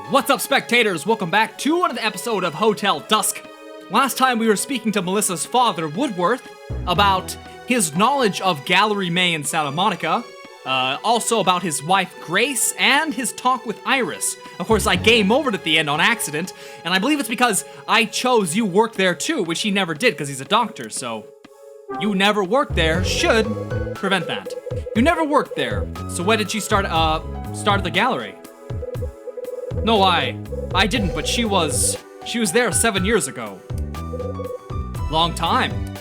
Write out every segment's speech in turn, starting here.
What's up, spectators? Welcome back to another episode of Hotel Dusk. Last time we were speaking to Melissa's father, Woodworth, about his knowledge of Gallery May in Santa Monica, also about his wife, Grace, and his talk with Iris. Of course, I game overed at the end on accident, and I believe it's because I chose you work there too, which he never did because he's a doctor, so... You never worked there should prevent that. You never worked there, so when did she start the gallery? No, I didn't, but she was there 7 years ago. Long time.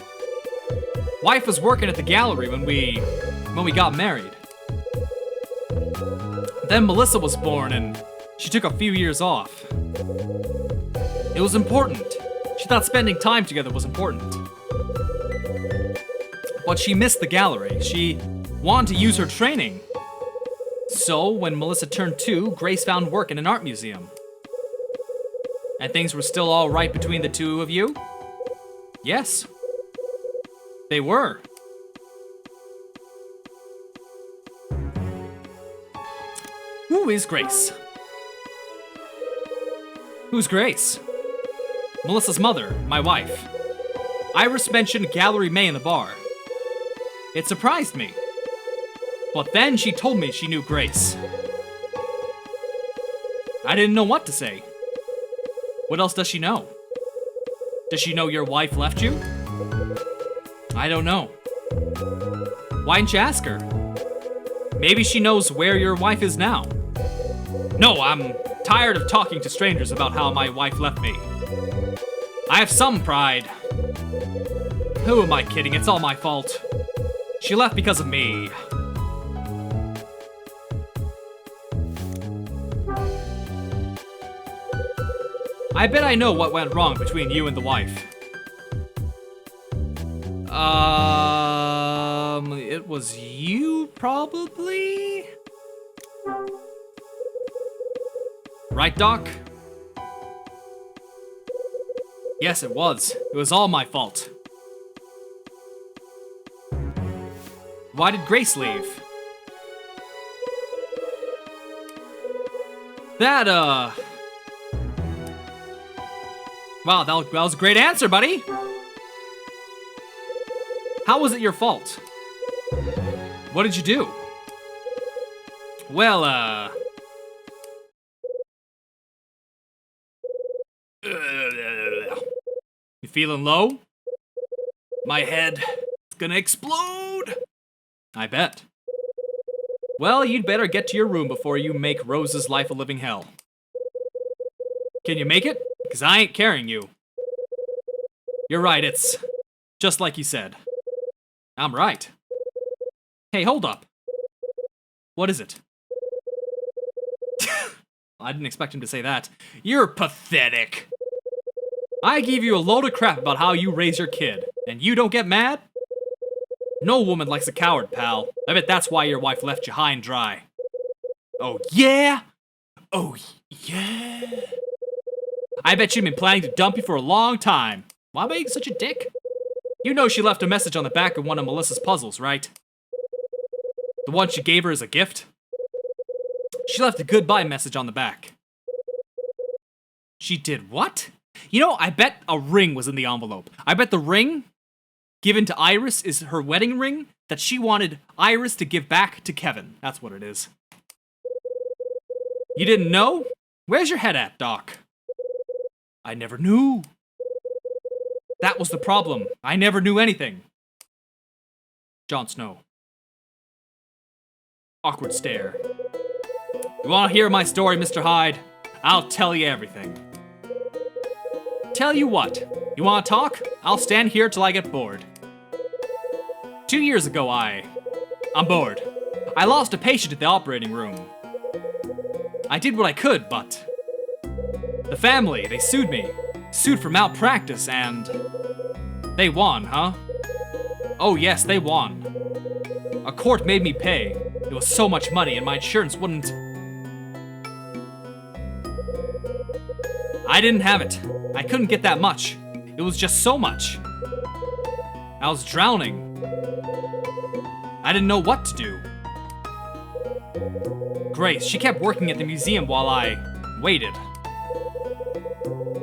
Wife was working at the gallery when we got married. Then Melissa was born and she took a few years off. It was important. She thought spending time together was important. But she missed the gallery. She wanted to use her training. So, when Melissa turned 2, Grace found work in an art museum. And things were still all right between the two of you? Yes. They were. Who is Grace? Who's Grace? Melissa's mother, my wife. Iris mentioned Gallery May in the bar. It surprised me. But then she told me she knew Grace. I didn't know what to say. What else does she know? Does she know your wife left you? I don't know. Why didn't you ask her? Maybe she knows where your wife is now. No, I'm tired of talking to strangers about how my wife left me. I have some pride. Who am I kidding? It's all my fault. She left because of me. I bet I know what went wrong between you and the wife. It was you, probably? Right, Doc? Yes, it was. It was all my fault. Why did Grace leave? Wow, that was a great answer, buddy! How was it your fault? What did you do? Well, You feeling low? My head is gonna explode! I bet. Well, you'd better get to your room before you make Rose's life a living hell. Can you make it? Because I ain't carrying you. You're right, it's just like you said. I'm right. Hey, hold up. What is it? I didn't expect him to say that. You're pathetic. I gave you a load of crap about how you raise your kid, and you don't get mad? No woman likes a coward, pal. I bet that's why your wife left you high and dry. Oh, yeah? Oh, yeah? I bet she'd been planning to dump you for a long time. Why being such a dick? You know she left a message on the back of one of Melissa's puzzles, right? The one she gave her as a gift? She left a goodbye message on the back. She did what? You know, I bet a ring was in the envelope. I bet the ring given to Iris is her wedding ring that she wanted Iris to give back to Kevin. That's what it is. You didn't know? Where's your head at, Doc? I never knew. That was the problem. I never knew anything. Jon Snow. Awkward stare. You want to hear my story, Mr. Hyde? I'll tell you everything. Tell you what. You want to talk? I'll stand here till I get bored. 2 years ago, I'm bored. I lost a patient at the operating room. I did what I could, but... The family, they sued me. Sued for malpractice, and... They won, huh? Oh yes, they won. A court made me pay. It was so much money, and my insurance wouldn't... I didn't have it. I couldn't get that much. It was just so much. I was drowning. I didn't know what to do. Grace, she kept working at the museum while I waited.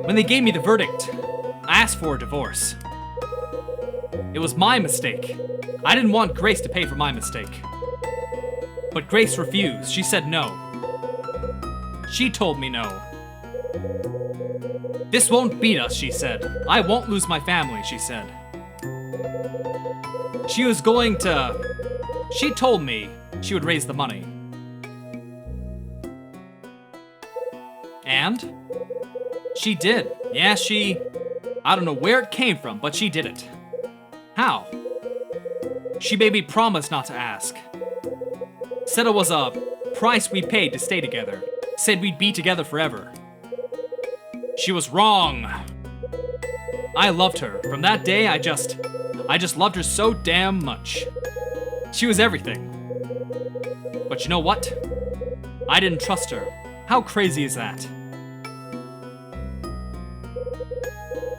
When they gave me the verdict, I asked for a divorce. It was my mistake. I didn't want Grace to pay for my mistake. But Grace refused. She said no. She told me no. This won't beat us, she said. I won't lose my family, she said. She was going to... She told me she would raise the money. And? She did. Yeah, I don't know where it came from, but she did it. How? She made me promise not to ask. Said it was a price we paid to stay together. Said we'd be together forever. She was wrong. I loved her. From that day, I just loved her so damn much. She was everything. But you know what? I didn't trust her. How crazy is that?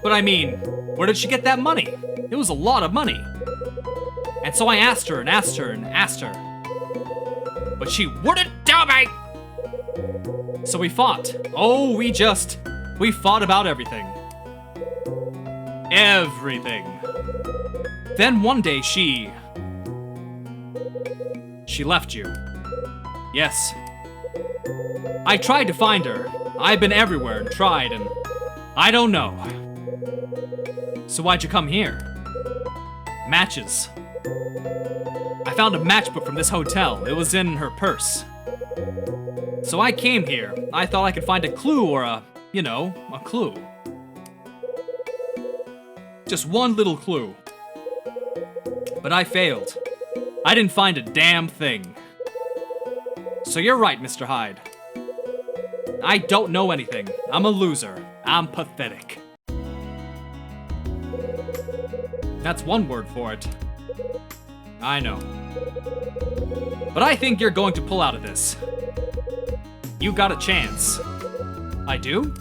But I mean, where did she get that money? It was a lot of money. And so I asked her and asked her and asked her. But she wouldn't tell me! So we fought. Oh, we fought about everything. Everything. Then one day she left you. Yes. I tried to find her. I've been everywhere and tried, and I don't know. So why'd you come here? Matches. I found a matchbook from this hotel. It was in her purse. So I came here. I thought I could find a clue or a clue. Just one little clue. But I failed. I didn't find a damn thing. So you're right, Mr. Hyde. I don't know anything. I'm a loser. I'm pathetic. That's one word for it. I know. But I think you're going to pull out of this. You got a chance. I do?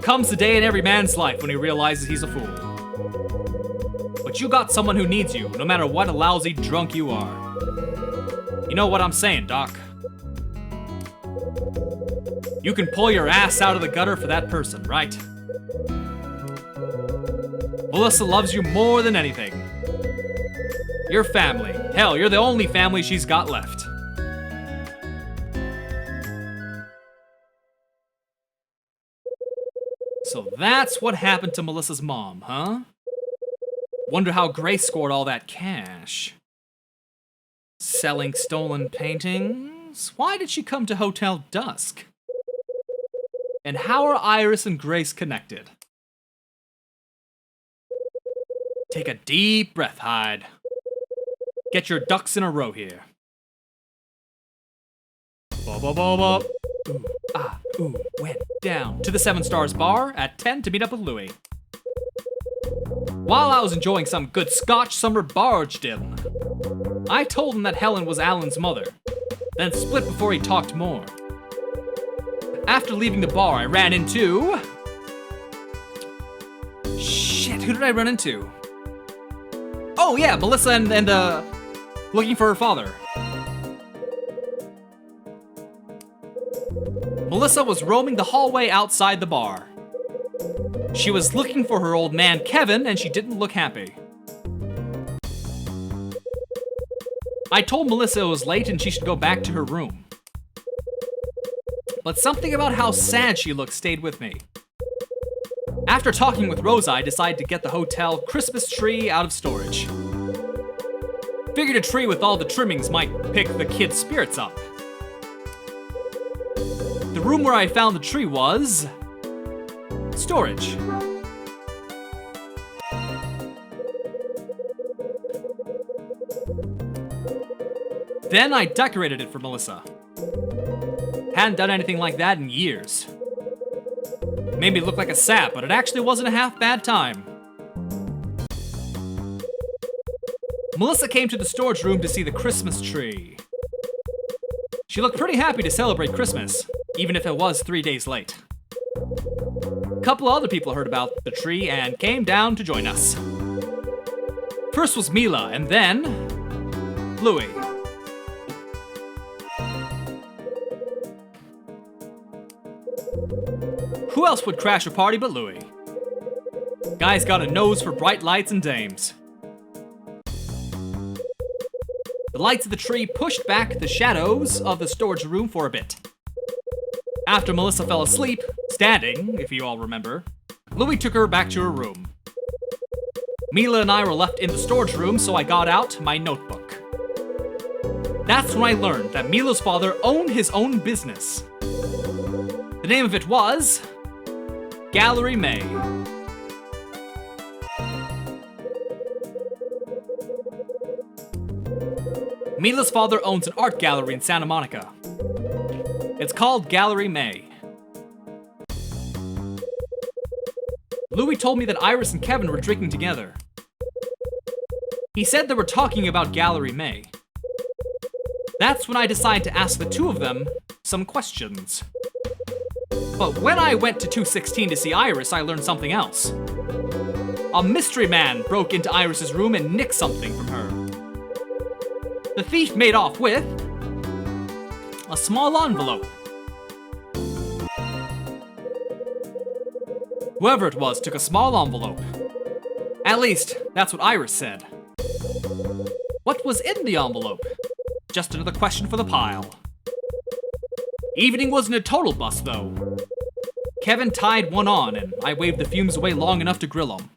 Comes the day in every man's life when he realizes he's a fool. But you got someone who needs you, no matter what a lousy drunk you are. You know what I'm saying, Doc? You can pull your ass out of the gutter for that person, right? Melissa loves you more than anything. Your family. Hell, you're the only family she's got left. So that's what happened to Melissa's mom, huh? Wonder how Grace scored all that cash. Selling stolen paintings? Why did she come to Hotel Dusk? And how are Iris and Grace connected? Take a deep breath, Hyde. Get your ducks in a row here. Ba-ba-ba-ba. Ooh, ah, ooh, went down to the 7 Stars bar at 10 to meet up with Louis. While I was enjoying some good Scotch, Summer barged in. I told him that Helen was Alan's mother, then split before he talked more. After leaving the bar, I ran into... Shit, who did I run into? Oh yeah, Melissa and looking for her father. Melissa was roaming the hallway outside the bar. She was looking for her old man Kevin, and she didn't look happy. I told Melissa it was late and she should go back to her room. But something about how sad she looked stayed with me. After talking with Rosa, I decided to get the hotel Christmas tree out of storage. Figured a tree with all the trimmings might pick the kids' spirits up. The room where I found the tree was... storage. Then I decorated it for Melissa. Hadn't done anything like that in years. Made me look like a sap, but it actually wasn't a half bad time. Melissa came to the storage room to see the Christmas tree. She looked pretty happy to celebrate Christmas, even if it was 3 days late. A couple other people heard about the tree and came down to join us. First was Mila, and then... Louis. Who else would crash a party but Louis? Guy's got a nose for bright lights and dames. The lights of the tree pushed back the shadows of the storage room for a bit. After Melissa fell asleep, standing, if you all remember, Louis took her back to her room. Mila and I were left in the storage room, so I got out my notebook. That's when I learned that Mila's father owned his own business. The name of it was Gallery May. Mila's father owns an art gallery in Santa Monica. It's called Gallery May. Louis told me that Iris and Kevin were drinking together. He said they were talking about Gallery May. That's when I decided to ask the two of them some questions. But when I went to 216 to see Iris, I learned something else. A mystery man broke into Iris's room and nicked something from her. The thief made off with a small envelope. Whoever it was took a small envelope. At least, that's what Iris said. What was in the envelope? Just another question for the pile. Evening wasn't a total bust, though. Kevin tied one on, and I waved the fumes away long enough to grill him.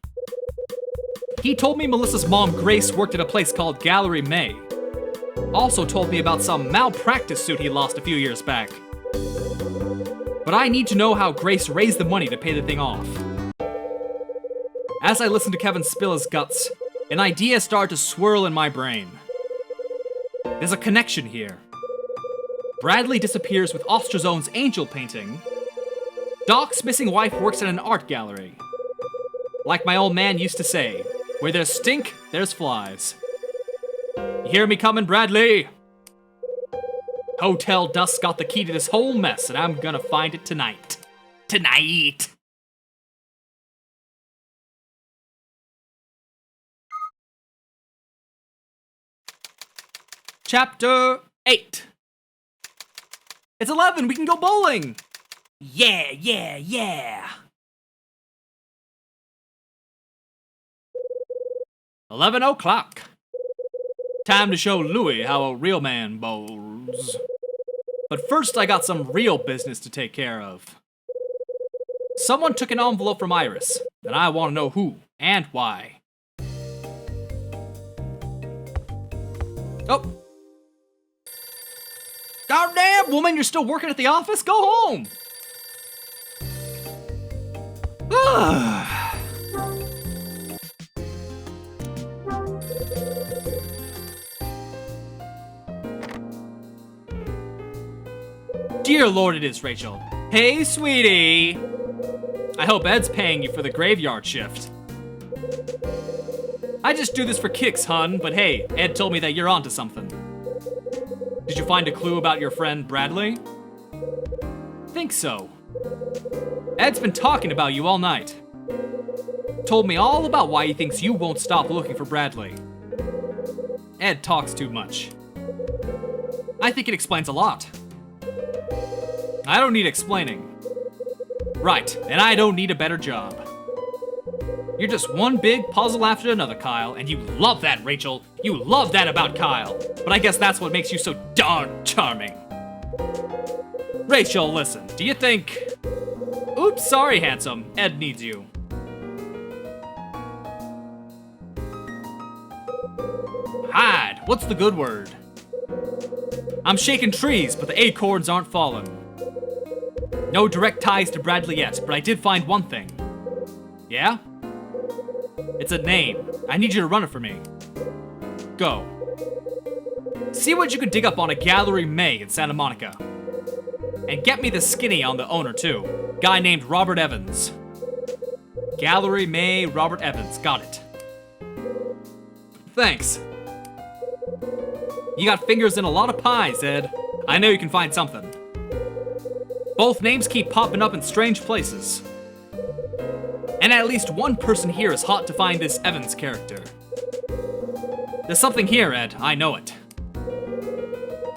He told me Melissa's mom, Grace, worked at a place called Gallery May. Also told me about some malpractice suit he lost a few years back. But I need to know how Grace raised the money to pay the thing off. As I listened to Kevin spill his guts, an idea started to swirl in my brain. There's a connection here. Bradley disappears with Ostrozone's angel painting. Doc's missing wife works at an art gallery. Like my old man used to say, where there's stink, there's flies. You hear me coming, Bradley? Hotel Dusk got the key to this whole mess, and I'm gonna find it tonight. Tonight! Chapter 8. It's 11, we can go bowling! Yeah! 11 o'clock. Time to show Louis how a real man bowls. But first I got some real business to take care of. Someone took an envelope from Iris, and I want to know who and why. Oh. Goddamn, woman, you're still working at the office? Go home! Dear Lord, it is Rachel. Hey, sweetie! I hope Ed's paying you for the graveyard shift. I just do this for kicks, hun, but hey, Ed told me that you're onto something. Did you find a clue about your friend Bradley? Think so. Ed's been talking about you all night. Told me all about why he thinks you won't stop looking for Bradley. Ed talks too much. I think it explains a lot. I don't need explaining. Right, and I don't need a better job. You're just one big puzzle after another, Kyle, and you love that, Rachel. You love that about Kyle. But I guess that's what makes you so darn charming. Rachel, listen, do you think... Oops, sorry, handsome. Ed needs you. Hyde, what's the good word? I'm shaking trees, but the acorns aren't falling. No direct ties to Bradley yet, but I did find one thing. Yeah? It's a name. I need you to run it for me. Go. See what you can dig up on a Gallery May in Santa Monica. And get me the skinny on the owner, too. Guy named Robert Evans. Gallery May, Robert Evans. Got it. Thanks. You got fingers in a lot of pies, Ed. I know you can find something. Both names keep popping up in strange places. And at least one person here is hot to find this Evans character. There's something here, Ed. I know it.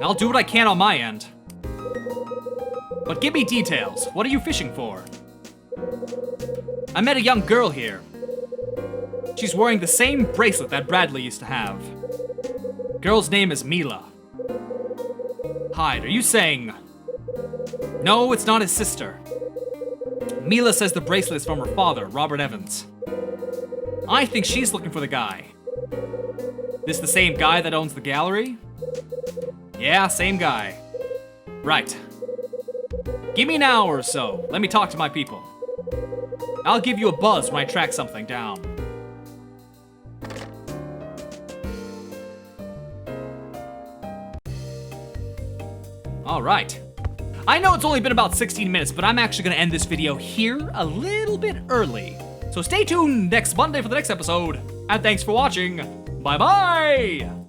I'll do what I can on my end. But give me details. What are you fishing for? I met a young girl here. She's wearing the same bracelet that Bradley used to have. Girl's name is Mila. Hyde, are you saying... No, it's not his sister. Mila says the bracelet is from her father, Robert Evans. I think she's looking for the guy. This the same guy that owns the gallery? Yeah, same guy. Right. Give me an hour or so. Let me talk to my people. I'll give you a buzz when I track something down. Alright. I know it's only been about 16 minutes, but I'm actually gonna end this video here a little bit early. So stay tuned next Monday for the next episode, and thanks for watching. Bye-bye!